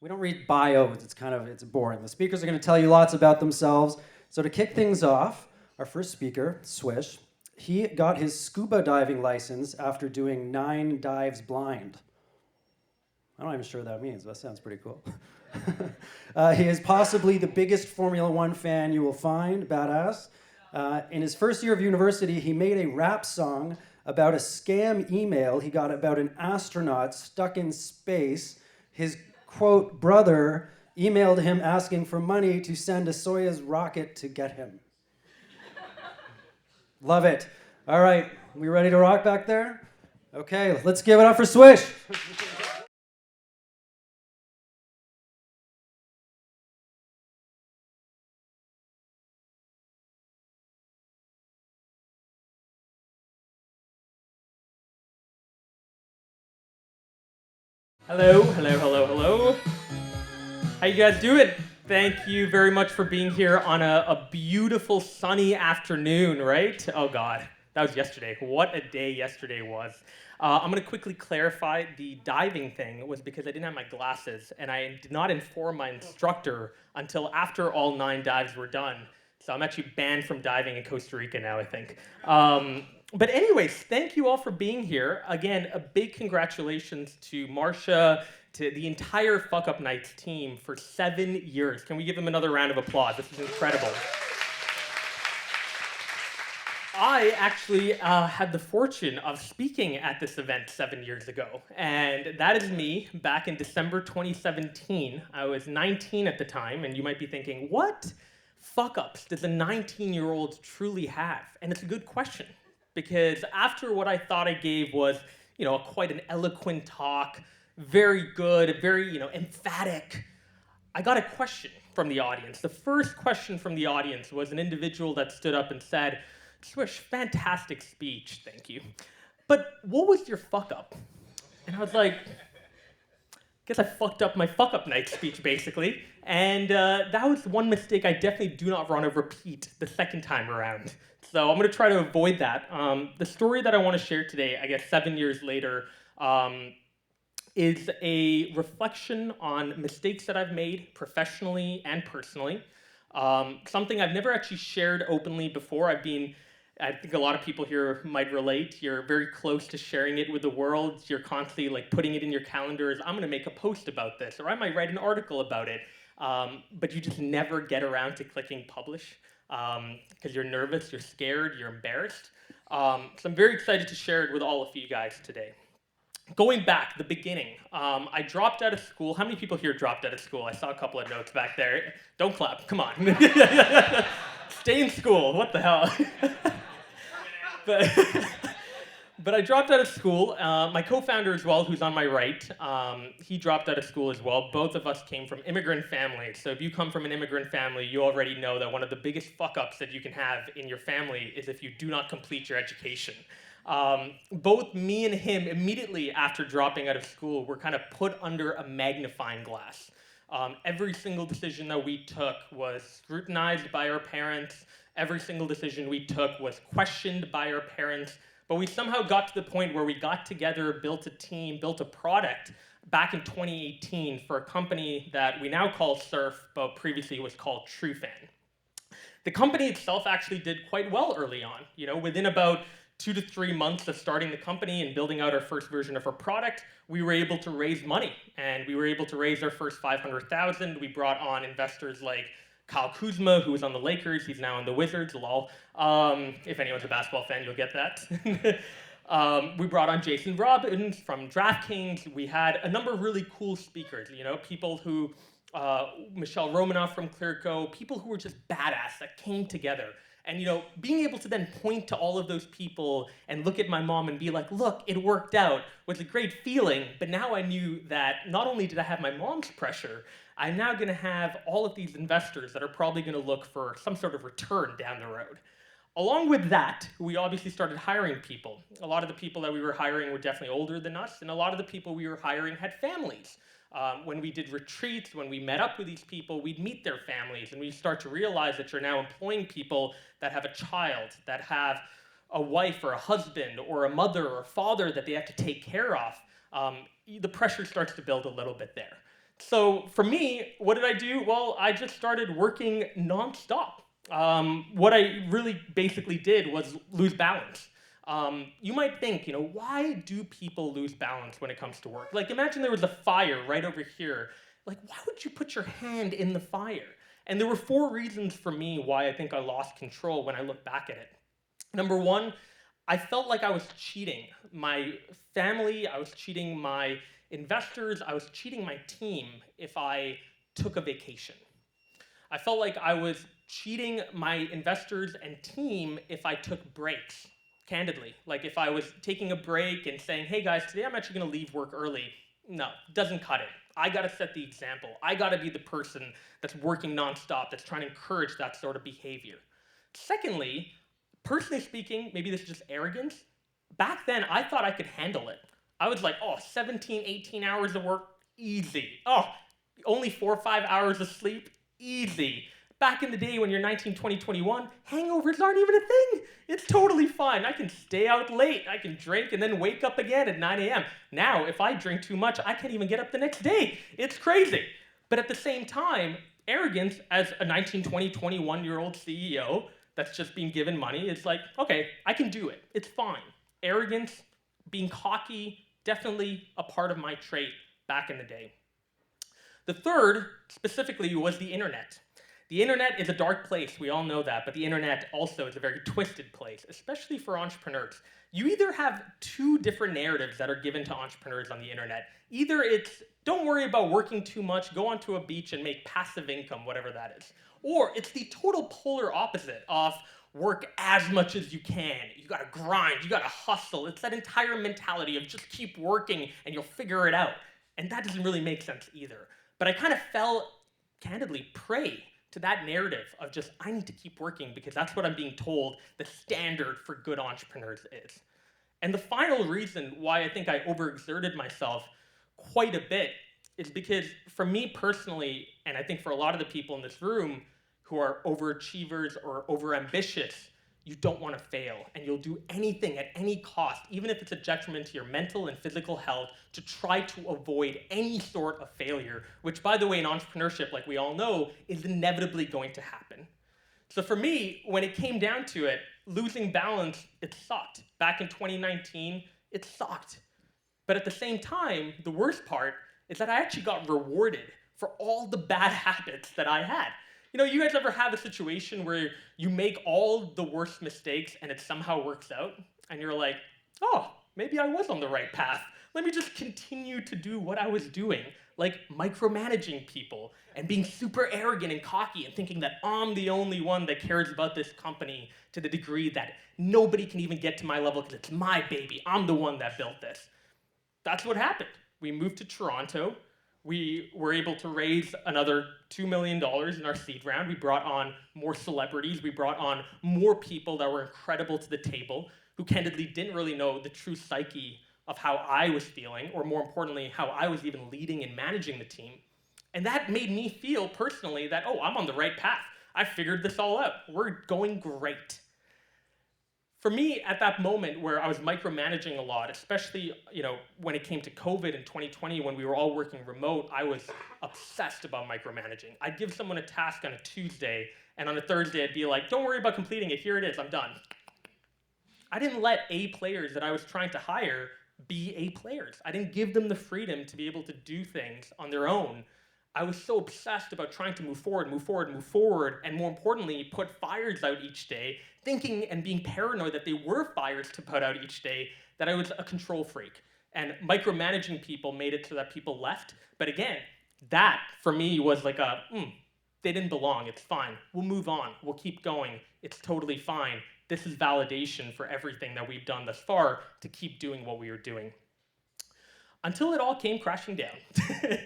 We don't read bios, it's boring. The speakers are going to tell you lots about themselves. So to kick things off, our first speaker, Swish, he got his scuba diving license after doing 9 dives blind. I'm not even sure what that means, but that sounds pretty cool. He is possibly the biggest Formula One fan you will find, badass. In his first year of university, he made a rap song about a scam email he got about an astronaut stuck in space. His, quote, brother emailed him asking for money to send a Soyuz rocket to get him. Love it. All right, we ready to rock back there? Okay, let's give it up for Swish. Hello, hello, hello, hello. How you guys doing? Thank you very much for being here on a beautiful sunny afternoon, right? Oh God, that was yesterday. What a day yesterday was. I'm gonna quickly clarify the diving thing was because I didn't have my glasses and I did not inform my instructor until after all 9 dives were done. So I'm actually banned from diving in Costa Rica now, I think. But anyways, thank you all for being here. Again, a big congratulations to Marsha, to the entire Fuckup Nights team for 7 years. Can we give them another round of applause? This is incredible. I actually had the fortune of speaking at this event 7 years ago, and that is me back in December 2017. I was 19 at the time, and you might be thinking, what fuck-ups does a 19-year-old truly have? And it's a good question, because after what I thought I gave was, quite an eloquent talk, very good, very, emphatic, I got a question from the audience. The first question from the audience was an individual that stood up and said, Swish, fantastic speech, thank you. But what was your fuck up? And I was like, guess I fucked up my fuck up night speech, basically. And that was one mistake I definitely do not want to repeat the second time around. So I'm going to try to avoid that. The story that I want to share today, I guess 7 years later, is a reflection on mistakes that I've made professionally and personally. Something I've never actually shared openly before. I think a lot of people here might relate. You're very close to sharing it with the world. You're constantly putting it in your calendars. I'm gonna make a post about this, or I might write an article about it. But you just never get around to clicking publish because you're nervous, you're scared, you're embarrassed. So I'm very excited to share it with all of you guys today. Going back, the beginning, I dropped out of school. How many people here dropped out of school? I saw a couple of notes back there. Don't clap, come on. Stay in school, what the hell? But I dropped out of school. My co-founder as well, who's on my right, he dropped out of school as well. Both of us came from immigrant families. So if you come from an immigrant family, you already know that one of the biggest fuck-ups that you can have in your family is if you do not complete your education. Both me and him, immediately after dropping out of school, were kind of put under a magnifying glass. Every single decision that we took was scrutinized by our parents. Every single decision we took was questioned by our parents. But we somehow got to the point where we got together, built a team, built a product back in 2018 for a company that we now call Surf, but previously was called TrueFan. The company itself actually did quite well early on. Within about 2 to 3 months of starting the company and building out our first version of our product, we were able to raise money, and we were able to raise our first $500,000. We brought on investors like Kyle Kuzma, who was on the Lakers. He's now on the Wizards, lol. If anyone's a basketball fan, you'll get that. We brought on Jason Robbins from DraftKings. We had a number of really cool speakers, people who, Michelle Romanoff from Clearco, people who were just badass that came together. And being able to then point to all of those people and look at my mom and be like, look, it worked out, was a great feeling. But now I knew that not only did I have my mom's pressure, I'm now going to have all of these investors that are probably going to look for some sort of return down the road. Along with that, we obviously started hiring people. A lot of the people that we were hiring were definitely older than us, and a lot of the people we were hiring had families. When we did retreats, when we met up with these people, we'd meet their families, and we start to realize that you're now employing people that have a child, that have a wife or a husband or a mother or a father that they have to take care of. The pressure starts to build a little bit there. So for me, what did I do? Well, I just started working nonstop. What I really basically did was lose balance. You might think, why do people lose balance when it comes to work? Like, imagine there was a fire right over here. Like, why would you put your hand in the fire? And there were 4 reasons for me why I think I lost control when I look back at it. Number one, I felt like I was cheating my family, I was cheating my investors, I was cheating my team if I took a vacation. I felt like I was cheating my investors and team if I took breaks, candidly. Like if I was taking a break and saying, hey guys, today I'm actually gonna leave work early. No, doesn't cut it. I gotta set the example. I gotta be the person that's working nonstop, that's trying to encourage that sort of behavior. Secondly, personally speaking, maybe this is just arrogance. Back then, I thought I could handle it. I was like, oh, 17, 18 hours of work, easy. Oh, only 4 or 5 hours of sleep, easy. Back in the day when you're 19, 20, 21, hangovers aren't even a thing. It's totally fine. I can stay out late. I can drink and then wake up again at 9 a.m. Now, if I drink too much, I can't even get up the next day. It's crazy. But at the same time, arrogance as a 19, 20, 21-year-old CEO that's just being given money, it's like, okay, I can do it. It's fine. Arrogance, being cocky, definitely a part of my trait back in the day. The third, specifically, was the internet. The internet is a dark place, we all know that, but the internet also is a very twisted place, especially for entrepreneurs. You either have 2 different narratives that are given to entrepreneurs on the internet. Either it's, don't worry about working too much, go onto a beach and make passive income, whatever that is. Or it's the total polar opposite of work as much as you can. You gotta grind, you gotta hustle. It's that entire mentality of just keep working and you'll figure it out. And that doesn't really make sense either. But I kind of fell, candidly, prey to that narrative of just, I need to keep working because that's what I'm being told the standard for good entrepreneurs is. And the final reason why I think I overexerted myself quite a bit is because for me personally, and I think for a lot of the people in this room who are overachievers or overambitious, you don't want to fail, and you'll do anything at any cost, even if it's a detriment to your mental and physical health, to try to avoid any sort of failure, which, by the way, in entrepreneurship, like we all know, is inevitably going to happen. So for me, when it came down to it, losing balance, it sucked. Back in 2019, it sucked. But at the same time, the worst part is that I actually got rewarded for all the bad habits that I had. You guys ever have a situation where you make all the worst mistakes and it somehow works out? And you're like, oh, maybe I was on the right path. Let me just continue to do what I was doing, like micromanaging people and being super arrogant and cocky and thinking that I'm the only one that cares about this company to the degree that nobody can even get to my level because it's my baby. I'm the one that built this. That's what happened. We moved to Toronto. We were able to raise another $2 million in our seed round. We brought on more celebrities. We brought on more people that were incredible to the table, who candidly didn't really know the true psyche of how I was feeling, or more importantly, how I was even leading and managing the team. And that made me feel personally that, oh, I'm on the right path. I figured this all out. We're going great. For me, at that moment where I was micromanaging a lot, especially when it came to COVID in 2020, when we were all working remote, I was obsessed about micromanaging. I'd give someone a task on a Tuesday, and on a Thursday, I'd be like, don't worry about completing it. Here it is. I'm done. I didn't let A players that I was trying to hire be A players. I didn't give them the freedom to be able to do things on their own. I was so obsessed about trying to move forward, and more importantly, put fires out each day, thinking and being paranoid that they were fires to put out each day, that I was a control freak. And micromanaging people made it so that people left. But again, that for me was like they didn't belong. It's fine. We'll move on. We'll keep going. It's totally fine. This is validation for everything that we've done thus far to keep doing what we were doing. Until it all came crashing down.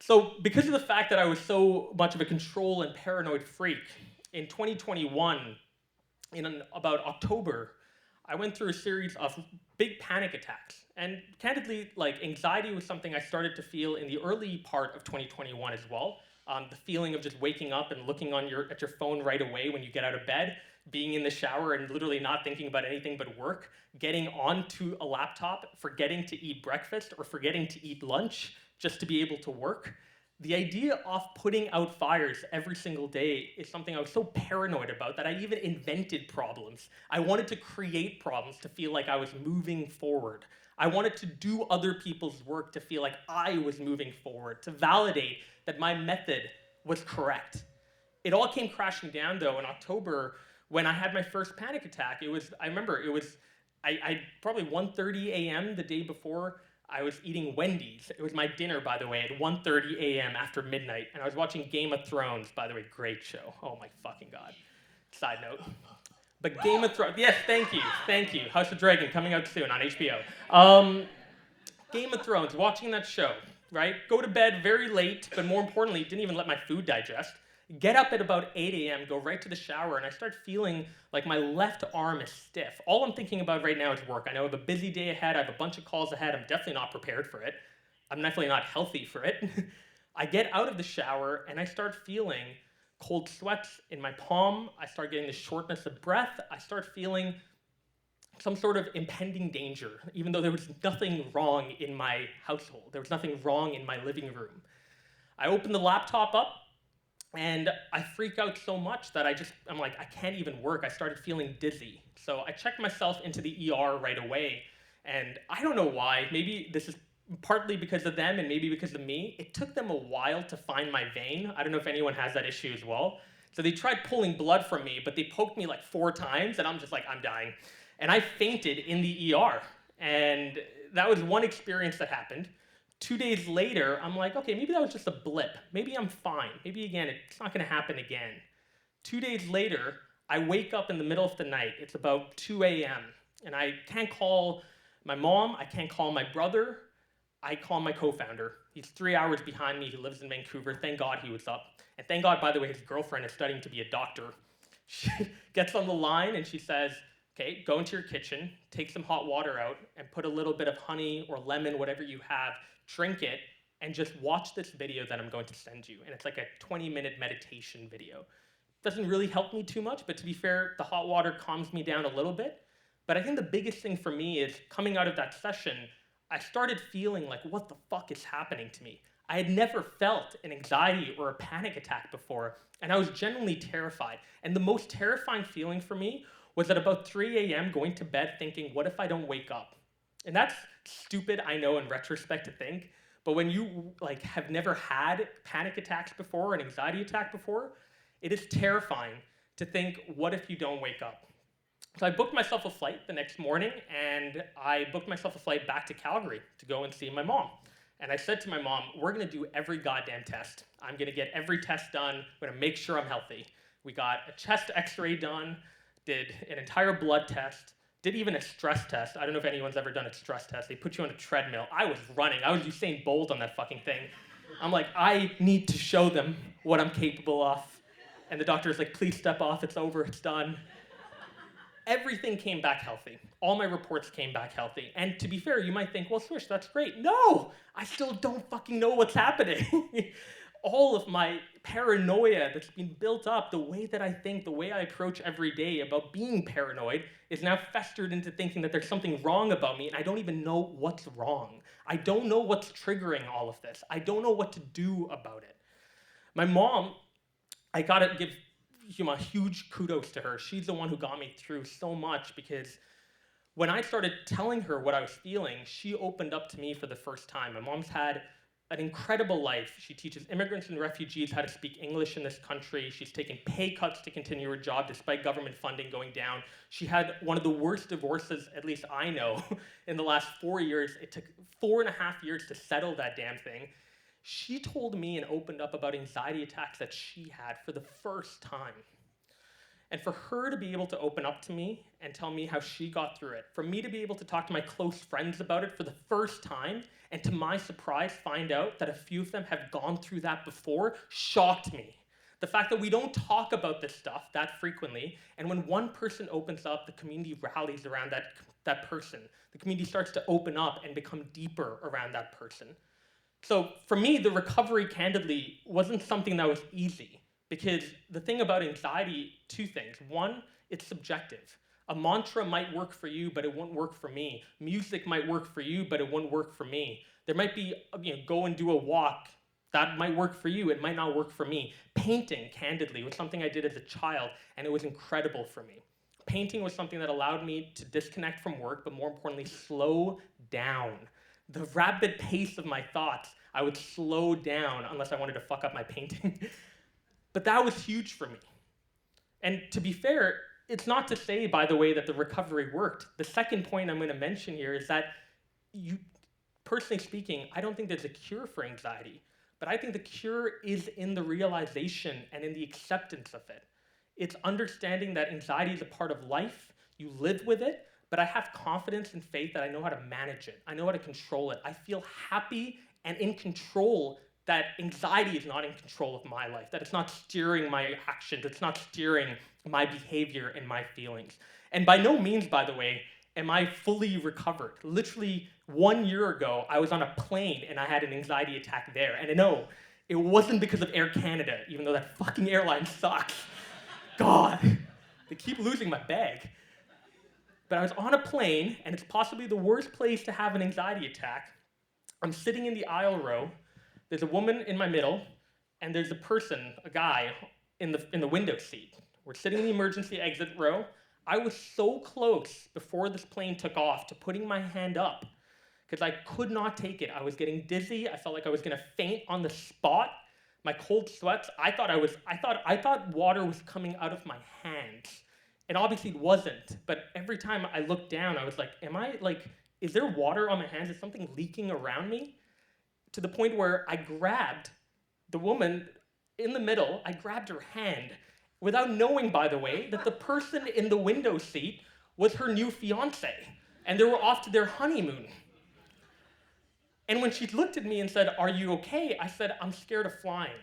So because of the fact that I was so much of a control and paranoid freak, in 2021, in about October, I went through a series of big panic attacks. And candidly, anxiety was something I started to feel in the early part of 2021 as well. The feeling of just waking up and looking at your phone right away when you get out of bed, being in the shower and literally not thinking about anything but work, getting onto a laptop, forgetting to eat breakfast or forgetting to eat lunch just to be able to work. The idea of putting out fires every single day is something I was so paranoid about that I even invented problems. I wanted to create problems to feel like I was moving forward. I wanted to do other people's work to feel like I was moving forward, to validate that my method was correct. It all came crashing down though in October when I had my first panic attack. I remember it was, I probably 1:30 a.m. the day before. I was eating Wendy's. It was my dinner, by the way, at 1:30 a.m. after midnight. And I was watching Game of Thrones, by the way, great show. Oh my fucking God. Side note. But Game of Thrones, yes, thank you. House of Dragon coming out soon on HBO. Game of Thrones, watching that show, right? Go to bed very late, but more importantly, didn't even let my food digest. Get up at about 8 a.m., go right to the shower, and I start feeling like my left arm is stiff. All I'm thinking about right now is work. I know I have a busy day ahead, I have a bunch of calls ahead, I'm definitely not prepared for it. I'm definitely not healthy for it. I get out of the shower, and I start feeling cold sweats in my palm. I start getting the shortness of breath. I start feeling some sort of impending danger, even though there was nothing wrong in my household. There was nothing wrong in my living room. I open the laptop up, and I freak out so much that I'm like, I can't even work. I started feeling dizzy. So I checked myself into the ER right away. And I don't know why. Maybe this is partly because of them and maybe because of me. It took them a while to find my vein. I don't know if anyone has that issue as well. So they tried pulling blood from me, but they poked me like 4 times, and I'm just like, I'm dying. And I fainted in the ER. And that was one experience that happened. 2 days later, I'm like, okay, maybe that was just a blip. Maybe I'm fine. Maybe again, it's not gonna happen again. 2 days later, I wake up in the middle of the night. It's about 2 a.m. And I can't call my mom. I can't call my brother. I call my co-founder. He's 3 hours behind me. He lives in Vancouver. Thank God he was up. And thank God, by the way, his girlfriend is studying to be a doctor. She gets on the line and she says, okay, go into your kitchen, take some hot water out, and put a little bit of honey or lemon, whatever you have, drink it, and just watch this video that I'm going to send you. And it's like a 20-minute meditation video. Doesn't really help me too much, but to be fair, the hot water calms me down a little bit. But I think the biggest thing for me is coming out of that session, I started feeling like, what the fuck is happening to me? I had never felt an anxiety or a panic attack before, and I was genuinely terrified. And the most terrifying feeling for me was at about 3 a.m. going to bed thinking, what if I don't wake up? And that's stupid, I know, in retrospect to think, but when you have never had panic attacks before, an anxiety attack before, it is terrifying to think, what if you don't wake up? So I booked myself a flight the next morning, and I booked myself a flight back to Calgary to go and see my mom. And I said to my mom, we're gonna do every goddamn test. I'm gonna get every test done. I'm gonna make sure I'm healthy. We got a chest x-ray done, did an entire blood test, did even a stress test. I don't know if anyone's ever done a stress test. They put you on a treadmill. I was running. I was Usain Bolt on that fucking thing. I'm like, I need to show them what I'm capable of. And the doctor's like, please step off. It's over. It's done. Everything came back healthy. All my reports came back healthy. And to be fair, you might think, well, Swish, that's great. No, I still don't fucking know what's happening. All of my paranoia that's been built up, the way that I think, the way I approach every day about being paranoid is now festered into thinking that there's something wrong about me, and I don't even know what's wrong. I don't know what's triggering all of this. I don't know what to do about it. My mom, I gotta give a huge kudos to her. She's the one who got me through so much, because when I started telling her what I was feeling, she opened up to me for the first time. My mom's had an incredible life. She teaches immigrants and refugees how to speak English in this country. She's taken pay cuts to continue her job despite government funding going down. She had one of the worst divorces, at least I know, in the last 4 years. It took 4.5 years to settle that damn thing. She told me and opened up about anxiety attacks that she had for the first time. And for her to be able to open up to me and tell me how she got through it, for me to be able to talk to my close friends about it for the first time, and to my surprise find out that a few of them have gone through that before, shocked me. The fact that we don't talk about this stuff that frequently, and when one person opens up, the community rallies around that person. The community starts to open up and become deeper around that person. So for me, the recovery, candidly, wasn't something that was easy. Because the thing about anxiety, 2 things. One, it's subjective. A mantra might work for you, but it won't work for me. Music might work for you, but it won't work for me. There might be, go and do a walk That might work for you, it might not work for me. Painting, candidly, was something I did as a child, and it was incredible for me. Painting was something that allowed me to disconnect from work, but more importantly, slow down. The rapid pace of my thoughts, I would slow down unless I wanted to fuck up my painting. But that was huge for me. And to be fair, it's not to say, by the way, that the recovery worked. The second point I'm going to mention here is that personally speaking, I don't think there's a cure for anxiety, but I think the cure is in the realization and in the acceptance of it. It's understanding that anxiety is a part of life, you live with it, but I have confidence and faith that I know how to manage it. I know how to control it. I feel happy and in control that anxiety is not in control of my life, that it's not steering my actions, it's not steering my behavior and my feelings. And by no means, by the way, am I fully recovered. Literally 1 year ago, I was on a plane and I had an anxiety attack there. And no, it wasn't because of Air Canada, even though that fucking airline sucks. God, they keep losing my bag. But I was on a plane, and it's possibly the worst place to have an anxiety attack. I'm sitting in the aisle row. There's a woman in my middle, and there's a person, a guy, in the window seat. We're sitting in the emergency exit row. I was so close before this plane took off to putting my hand up because I could not take it. I was getting dizzy. I felt like I was gonna faint on the spot. My cold sweats. I thought water was coming out of my hands. And obviously it wasn't. But every time I looked down, I was like, is there water on my hands? Is something leaking around me? To the point where I grabbed the woman in the middle, I grabbed her hand without knowing, by the way, that the person in the window seat was her new fiance, and they were off to their honeymoon. And when she looked at me and said, "Are you okay?" I said, "I'm scared of flying,"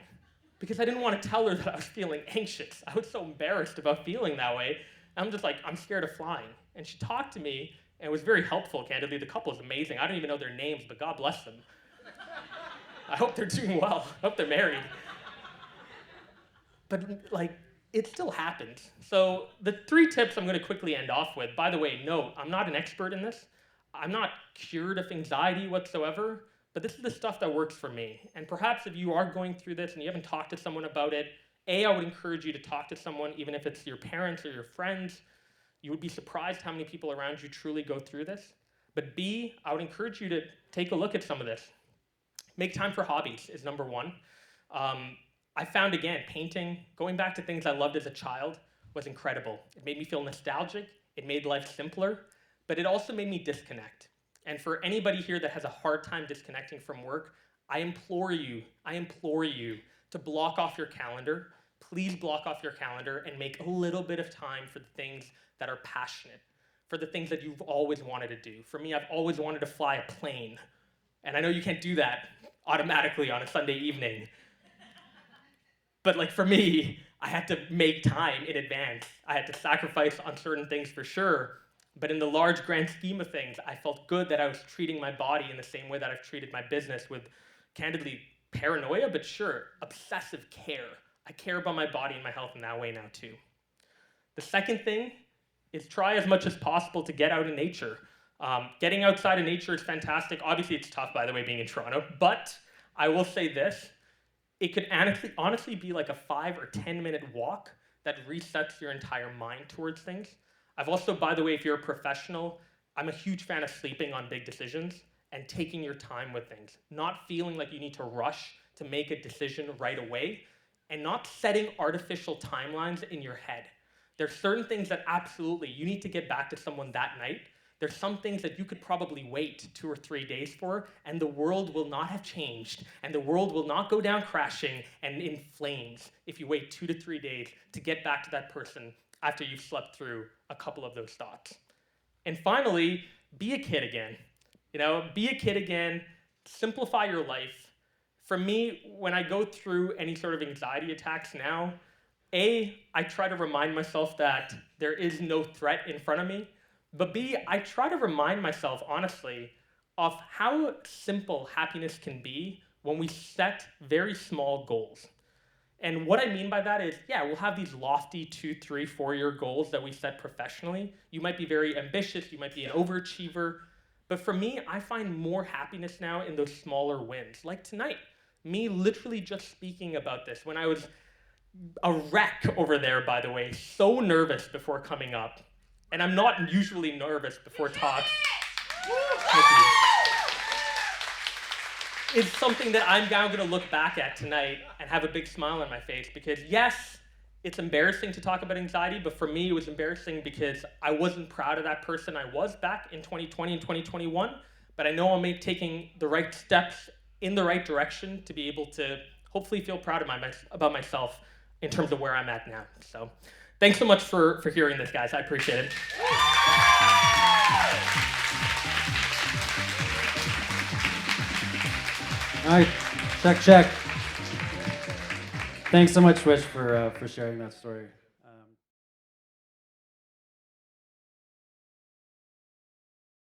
because I didn't want to tell her that I was feeling anxious. I was so embarrassed about feeling that way. I'm just like, "I'm scared of flying." And she talked to me, and it was very helpful, candidly. The couple is amazing. I don't even know their names, but God bless them. I hope they're doing well. I hope they're married. But it still happens. So the 3 tips I'm going to quickly end off with. By the way, note, I'm not an expert in this. I'm not cured of anxiety whatsoever, but this is the stuff that works for me. And perhaps if you are going through this and you haven't talked to someone about it, I would encourage you to talk to someone, even if it's your parents or your friends. You would be surprised how many people around you truly go through this. But B, I would encourage you to take a look at some of this. Make time for hobbies is number 1. I found, again, painting, going back to things I loved as a child, was incredible. It made me feel nostalgic. It made life simpler. But it also made me disconnect. And for anybody here that has a hard time disconnecting from work, I implore you to block off your calendar. Please block off your calendar and make a little bit of time for the things that are passionate, for the things that you've always wanted to do. For me, I've always wanted to fly a plane. And I know you can't do that automatically on a Sunday evening. But for me, I had to make time in advance. I had to sacrifice on certain things for sure. But in the large grand scheme of things, I felt good that I was treating my body in the same way that I've treated my business, with, candidly, paranoia, but sure, obsessive care. I care about my body and my health in that way now too. The second thing is try as much as possible to get out in nature. Getting outside in nature is fantastic. Obviously, it's tough, by the way, being in Toronto, but I will say this. It could honestly be like a 5 or 10-minute walk that resets your entire mind towards things. I've also, by the way, if you're a professional, I'm a huge fan of sleeping on big decisions and taking your time with things. Not feeling like you need to rush to make a decision right away, and not setting artificial timelines in your head. There's certain things that absolutely you need to get back to someone that night. There's some things that you could probably wait 2 or 3 days for, and the world will not have changed, and the world will not go down crashing and in flames if you wait 2 to 3 days to get back to that person after you've slept through a couple of those thoughts. And finally, be a kid again. Be a kid again, simplify your life. For me, when I go through any sort of anxiety attacks now, I try to remind myself that there is no threat in front of me. But B, I try to remind myself, honestly, of how simple happiness can be when we set very small goals. And what I mean by that is, yeah, we'll have these lofty 2, 3, 4-year goals that we set professionally. You might be very ambitious, you might be an overachiever. But for me, I find more happiness now in those smaller wins. Like tonight, me literally just speaking about this when I was a wreck over there, by the way, so nervous before coming up. And I'm not usually nervous before talks. Thank you. It's something that I'm now going to look back at tonight and have a big smile on my face, because yes, it's embarrassing to talk about anxiety, but for me it was embarrassing because I wasn't proud of that person I was back in 2020 and 2021, but I know I'm taking the right steps in the right direction to be able to hopefully feel proud of about myself in terms of where I'm at now. So thanks so much for hearing this, guys. I appreciate it. All right, check. Thanks so much, Swish, for sharing that story.